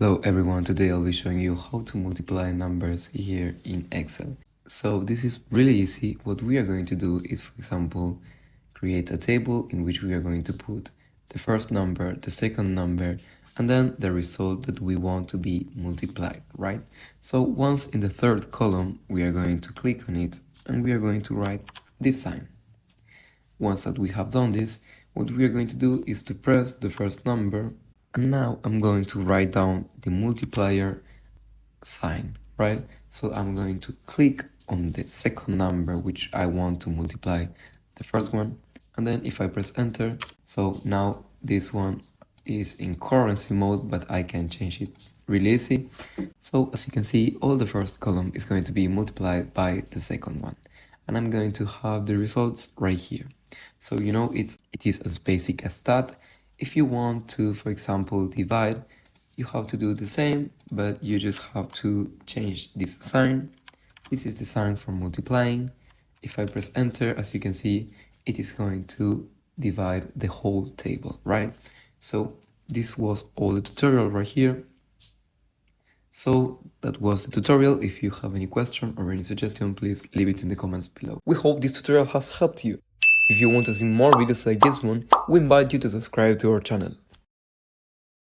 Hello everyone, today I'll be showing you how to multiply numbers here in Excel. So this is really easy. What we are going to do is, for example, create a table in which we are going to put the first number, the second number, and then the result that we want to be multiplied, right? So once in the third column, we are going to click on it and we are going to write this sign. Once that we have done this, what we are going to do is to press the first number. And now I'm going to write down the multiplier sign, right? So I'm going to click on the second number which I want to multiply the first one. And then if I press enter, so now this one is in currency mode, but I can change it really easy. So as you can see, all the first column is going to be multiplied by the second one. And I'm going to have the results right here. So you know, it is as basic as that. If you want to, for example, divide, you have to do the same, but you just have to change this sign. This is the sign for multiplying. If I press enter, as you can see, it is going to divide the whole table, right? So this was all the tutorial right here. So that was the tutorial. If you have any question or any suggestion, please leave it in the comments below. We hope this tutorial has helped you. If you want to see more videos like this one, we invite you to subscribe to our channel.